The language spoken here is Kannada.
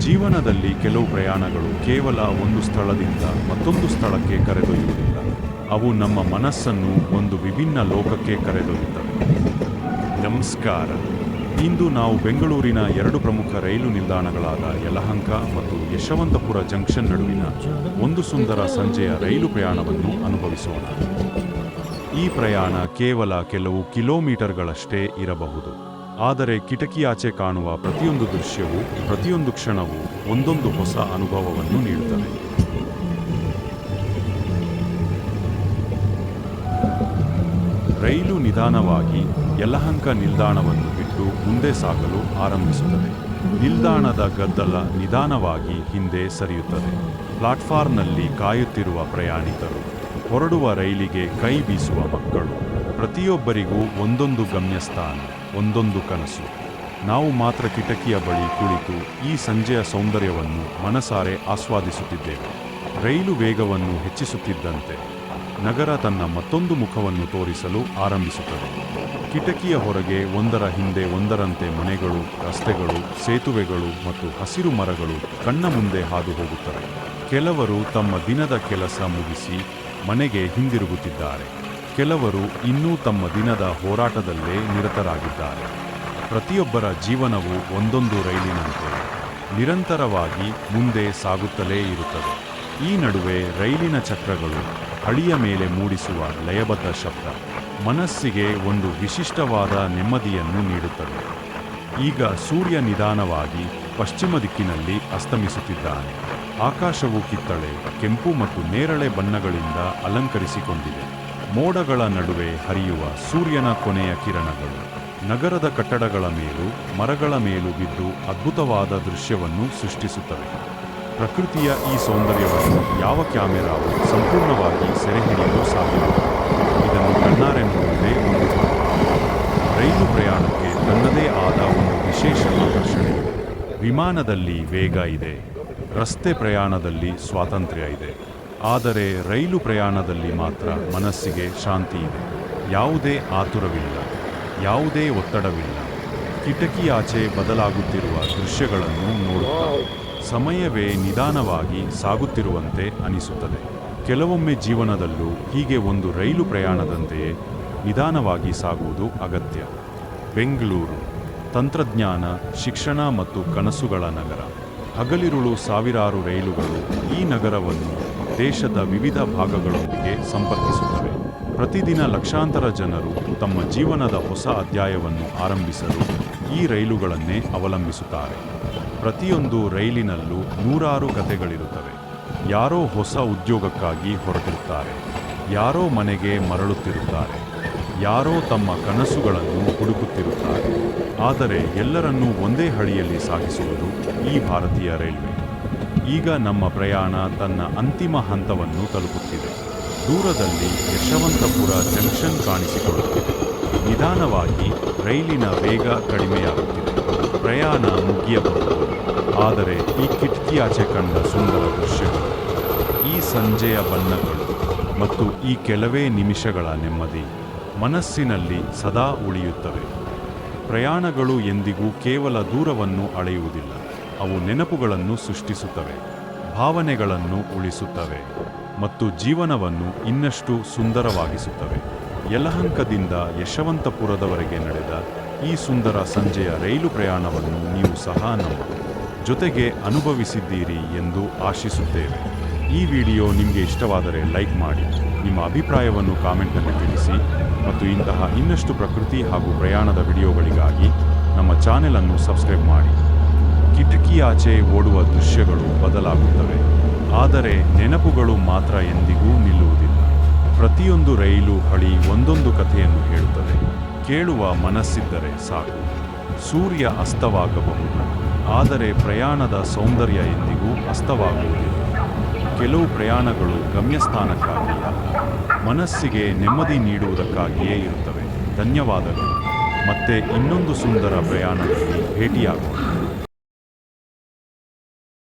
ಜೀವನದಲ್ಲಿ ಕೆಲವು ಪ್ರಯಾಣಗಳು ಕೇವಲ ಒಂದು ಸ್ಥಳದಿಂದ ಮತ್ತೊಂದು ಸ್ಥಳಕ್ಕೆ ಕರೆದೊಯ್ಯುವುದಿಲ್ಲ. ಅವು ನಮ್ಮ ಮನಸ್ಸನ್ನು ಒಂದು ವಿಭಿನ್ನ ಲೋಕಕ್ಕೆ ಕರೆದೊಯ್ಯುತ್ತವೆ. ನಮಸ್ಕಾರ. ಇಂದು ನಾವು ಬೆಂಗಳೂರಿನ ಎರಡು ಪ್ರಮುಖ ರೈಲು ನಿಲ್ದಾಣಗಳಾದ ಯಲಹಂಕ ಮತ್ತು ಯಶವಂತಪುರ ಜಂಕ್ಷನ್ ನಡುವಿನ ಒಂದು ಸುಂದರ ಸಂಜೆಯ ರೈಲು ಪ್ರಯಾಣವನ್ನು ಅನುಭವಿಸೋಣ. ಈ ಪ್ರಯಾಣ ಕೇವಲ ಕೆಲವು ಕಿಲೋಮೀಟರ್ಗಳಷ್ಟೇ ಇರಬಹುದು, ಆದರೆ ಕಿಟಕಿಯಾಚೆ ಕಾಣುವ ಪ್ರತಿಯೊಂದು ದೃಶ್ಯವೂ ಪ್ರತಿಯೊಂದು ಕ್ಷಣವೂ ಒಂದೊಂದು ಹೊಸ ಅನುಭವವನ್ನು ನೀಡುತ್ತದೆ. ರೈಲು ನಿಧಾನವಾಗಿ ಯಲಹಂಕ ನಿಲ್ದಾಣವನ್ನು ಬಿಟ್ಟು ಮುಂದೆ ಸಾಗಲು ಆರಂಭಿಸುತ್ತದೆ. ನಿಲ್ದಾಣದ ಗದ್ದಲ ನಿಧಾನವಾಗಿ ಹಿಂದೆ ಸರಿಯುತ್ತದೆ. ಪ್ಲಾಟ್ಫಾರ್ಮ್ನಲ್ಲಿ ಕಾಯುತ್ತಿರುವ ಪ್ರಯಾಣಿಕರು, ಹೊರಡುವ ರೈಲಿಗೆ ಕೈ ಬೀಸುವ ಮಕ್ಕಳು, ಪ್ರತಿಯೊಬ್ಬರಿಗೂ ಒಂದೊಂದು ಗಮ್ಯಸ್ಥಾನ, ಒಂದೊಂದು ಕನಸು. ನಾವು ಮಾತ್ರ ಕಿಟಕಿಯ ಬಳಿ ಕುಳಿತು ಈ ಸಂಜೆಯ ಸೌಂದರ್ಯವನ್ನು ಮನಸಾರೆ ಆಸ್ವಾದಿಸುತ್ತಿದ್ದೇವೆ. ರೈಲು ವೇಗವನ್ನು ಹೆಚ್ಚಿಸುತ್ತಿದ್ದಂತೆ ನಗರ ತನ್ನ ಮತ್ತೊಂದು ಮುಖವನ್ನು ತೋರಿಸಲು ಆರಂಭಿಸುತ್ತದೆ. ಕಿಟಕಿಯ ಹೊರಗೆ ಒಂದರ ಹಿಂದೆ ಒಂದರಂತೆ ಮನೆಗಳು, ರಸ್ತೆಗಳು, ಸೇತುವೆಗಳು ಮತ್ತು ಹಸಿರು ಮರಗಳು ಕಣ್ಣ ಮುಂದೆ ಹಾದು ಹೋಗುತ್ತವೆ. ಕೆಲವರು ತಮ್ಮ ದಿನದ ಕೆಲಸ ಮುಗಿಸಿ ಮನೆಗೆ ಹಿಂದಿರುಗುತ್ತಿದ್ದಾರೆ. ಕೆಲವರು ಇನ್ನೂ ತಮ್ಮ ದಿನದ ಹೋರಾಟದಲ್ಲೇ ನಿರತರಾಗಿದ್ದಾರೆ. ಪ್ರತಿಯೊಬ್ಬರ ಜೀವನವು ಒಂದೊಂದು ರೈಲಿನಂತೆ ನಿರಂತರವಾಗಿ ಮುಂದೆ ಸಾಗುತ್ತಲೇ ಇರುತ್ತದೆ. ಈ ನಡುವೆ ರೈಲಿನ ಚಕ್ರಗಳು ಹಳಿಯ ಮೇಲೆ ಮೂಡಿಸುವ ಲಯಬದ್ಧ ಶಬ್ದ ಮನಸ್ಸಿಗೆ ಒಂದು ವಿಶಿಷ್ಟವಾದ ನೆಮ್ಮದಿಯನ್ನು ನೀಡುತ್ತದೆ. ಈಗ ಸೂರ್ಯ ನಿಧಾನವಾಗಿ ಪಶ್ಚಿಮ ದಿಕ್ಕಿನಲ್ಲಿ ಅಸ್ತಮಿಸುತ್ತಿದ್ದಾನೆ. ಆಕಾಶವು ಕಿತ್ತಳೆ, ಕೆಂಪು ಮತ್ತು ನೇರಳೆ ಬಣ್ಣಗಳಿಂದ ಅಲಂಕರಿಸಿಕೊಂಡಿದೆ. ಮೋಡಗಳ ನಡುವೆ ಹರಿಯುವ ಸೂರ್ಯನ ಕೊನೆಯ ಕಿರಣಗಳು ನಗರದ ಕಟ್ಟಡಗಳ ಮೇಲೂ ಮರಗಳ ಮೇಲೂ ಬಿದ್ದು ಅದ್ಭುತವಾದ ದೃಶ್ಯವನ್ನು ಸೃಷ್ಟಿಸುತ್ತವೆ. ಪ್ರಕೃತಿಯ ಈ ಸೌಂದರ್ಯವನ್ನು ಯಾವ ಕ್ಯಾಮೆರಾವು ಸಂಪೂರ್ಣವಾಗಿ ಸೆರೆಹಿಡಿಯಲು ಸಾಧ್ಯವಿಲ್ಲ. ಇದನ್ನು ಕಣ್ಣಾರೆ ನೋಡುವುದೇ ಒಂದು ಭಾಗ. ರೈಲು ಪ್ರಯಾಣಕ್ಕೆ ತನ್ನದೇ ಆದ ಒಂದು ವಿಶೇಷ ಆಕರ್ಷಣೆ ಇದೆ. ವಿಮಾನದಲ್ಲಿ ವೇಗ ಇದೆ, ರಸ್ತೆ ಪ್ರಯಾಣದಲ್ಲಿ ಸ್ವಾತಂತ್ರ್ಯ ಇದೆ, ಆದರೆ ರೈಲು ಪ್ರಯಾಣದಲ್ಲಿ ಮಾತ್ರ ಮನಸ್ಸಿಗೆ ಶಾಂತಿ ಇದೆ. ಯಾವುದೇ ಆತುರವಿಲ್ಲ, ಯಾವುದೇ ಒತ್ತಡವಿಲ್ಲ. ಕಿಟಕಿಯಾಚೆ ಬದಲಾಗುತ್ತಿರುವ ದೃಶ್ಯಗಳನ್ನು ನೋಡುತ್ತಾ ಸಮಯವೇ ನಿಧಾನವಾಗಿ ಸಾಗುತ್ತಿರುವಂತೆ ಅನಿಸುತ್ತದೆ. ಕೆಲವೊಮ್ಮೆ ಜೀವನದಲ್ಲೂ ಹೀಗೆ ಒಂದು ರೈಲು ಪ್ರಯಾಣದಂತೆಯೇ ನಿಧಾನವಾಗಿ ಸಾಗುವುದು ಅಗತ್ಯ. ಬೆಂಗಳೂರು ತಂತ್ರಜ್ಞಾನ, ಶಿಕ್ಷಣ ಮತ್ತು ಕನಸುಗಳ ನಗರ. ಹಗಲಿರುಳು ಸಾವಿರಾರು ರೈಲುಗಳು ಈ ನಗರವನ್ನು ದೇಶದ ವಿವಿಧ ಭಾಗಗಳೊಂದಿಗೆ ಸಂಪರ್ಕಿಸುತ್ತವೆ. ಪ್ರತಿದಿನ ಲಕ್ಷಾಂತರ ಜನರು ತಮ್ಮ ಜೀವನದ ಹೊಸ ಅಧ್ಯಾಯವನ್ನು ಆರಂಭಿಸಲು ಈ ರೈಲುಗಳನ್ನೇ ಅವಲಂಬಿಸುತ್ತಾರೆ. ಪ್ರತಿಯೊಂದು ರೈಲಿನಲ್ಲೂ ನೂರಾರು ಕಥೆಗಳಿರುತ್ತವೆ. ಯಾರೋ ಹೊಸ ಉದ್ಯೋಗಕ್ಕಾಗಿ ಹೊರಟಿರುತ್ತಾರೆ, ಯಾರೋ ಮನೆಗೆ ಮರಳುತ್ತಿರುತ್ತಾರೆ, ಯಾರೋ ತಮ್ಮ ಕನಸುಗಳನ್ನು ಹುಡುಕುತ್ತಿರುತ್ತಾರೆ. ಆದರೆ ಎಲ್ಲರನ್ನೂ ಒಂದೇ ಹಳಿಯಲ್ಲಿ ಸಾಗಿಸುವುದು ಈ ಭಾರತೀಯ ರೈಲ್ವೆ. ಈಗ ನಮ್ಮ ಪ್ರಯಾಣ ತನ್ನ ಅಂತಿಮ ಹಂತವನ್ನು ತಲುಪುತ್ತಿದೆ. ದೂರದಲ್ಲಿ ಯಶವಂತಪುರ ಜಂಕ್ಷನ್ ಕಾಣಿಸಿಕೊಳ್ಳುತ್ತಿದೆ. ನಿಧಾನವಾಗಿ ರೈಲಿನ ವೇಗ ಕಡಿಮೆಯಾಗುತ್ತಿದೆ. ಪ್ರಯಾಣ ಮುಗಿಯಬಹುದು, ಆದರೆ ಈ ಕಿಟಕಿಯಾಚೆ ಕಂಡ ಸುಂದರ ದೃಶ್ಯಗಳು, ಈ ಸಂಜೆಯ ಬಣ್ಣಗಳು ಮತ್ತು ಈ ಕೆಲವೇ ನಿಮಿಷಗಳ ನೆಮ್ಮದಿ ಮನಸ್ಸಿನಲ್ಲಿ ಸದಾ ಉಳಿಯುತ್ತವೆ. ಪ್ರಯಾಣಗಳು ಎಂದಿಗೂ ಕೇವಲ ದೂರವನ್ನು ಅಳೆಯುವುದಿಲ್ಲ. ಅವು ನೆನಪುಗಳನ್ನು ಸೃಷ್ಟಿಸುತ್ತವೆ, ಭಾವನೆಗಳನ್ನು ಉಳಿಸುತ್ತವೆ ಮತ್ತು ಜೀವನವನ್ನು ಇನ್ನಷ್ಟು ಸುಂದರವಾಗಿಸುತ್ತವೆ. ಯಲಹಂಕದಿಂದ ಯಶವಂತಪುರದವರೆಗೆ ನಡೆದ ಈ ಸುಂದರ ಸಂಜೆಯ ರೈಲು ಪ್ರಯಾಣವನ್ನು ನೀವು ಸಹ ನಮ್ಮ ಜೊತೆಗೆ ಅನುಭವಿಸಿದ್ದೀರಿ ಎಂದು ಆಶಿಸುತ್ತೇವೆ. ಈ ವಿಡಿಯೋ ನಿಮಗೆ ಇಷ್ಟವಾದರೆ ಲೈಕ್ ಮಾಡಿ, ನಿಮ್ಮ ಅಭಿಪ್ರಾಯವನ್ನು ಕಾಮೆಂಟ್ನಲ್ಲಿ ತಿಳಿಸಿ ಮತ್ತು ಇಂತಹ ಇನ್ನಷ್ಟು ಪ್ರಕೃತಿ ಹಾಗೂ ಪ್ರಯಾಣದ ವಿಡಿಯೋಗಳಿಗಾಗಿ ನಮ್ಮ ಚಾನೆಲ್ ಸಬ್ಸ್ಕ್ರೈಬ್ ಮಾಡಿ. ಕಿಟಕಿಯಾಚೆ ಓಡುವ ದೃಶ್ಯಗಳು ಬದಲಾಗುತ್ತವೆ, ಆದರೆ ನೆನಪುಗಳು ಮಾತ್ರ ಎಂದಿಗೂ ನಿಲ್ಲುವುದಿಲ್ಲ. ಪ್ರತಿಯೊಂದು ರೈಲು ಹಳಿ ಒಂದೊಂದು ಕಥೆಯನ್ನು ಹೇಳುತ್ತದೆ. ಕೇಳುವ ಮನಸ್ಸಿದ್ದರೆ ಸಾಕು. ಸೂರ್ಯ ಅಸ್ತವಾಗಬಹುದು, ಆದರೆ ಪ್ರಯಾಣದ ಸೌಂದರ್ಯ ಎಂದಿಗೂ ಅಸ್ತವಾಗುವುದಿಲ್ಲ. ಕೆಲವು ಪ್ರಯಾಣಗಳು ಗಮ್ಯಸ್ಥಾನಕ್ಕಾಗಿ, ಮನಸ್ಸಿಗೆ ನೆಮ್ಮದಿ ನೀಡುವುದಕ್ಕಾಗಿಯೇ ಇರುತ್ತವೆ. ಧನ್ಯವಾದಗಳು. ಮತ್ತೆ ಇನ್ನೊಂದು ಸುಂದರ ಪ್ರಯಾಣದಲ್ಲಿ ಭೇಟಿಯಾಗೋಣ.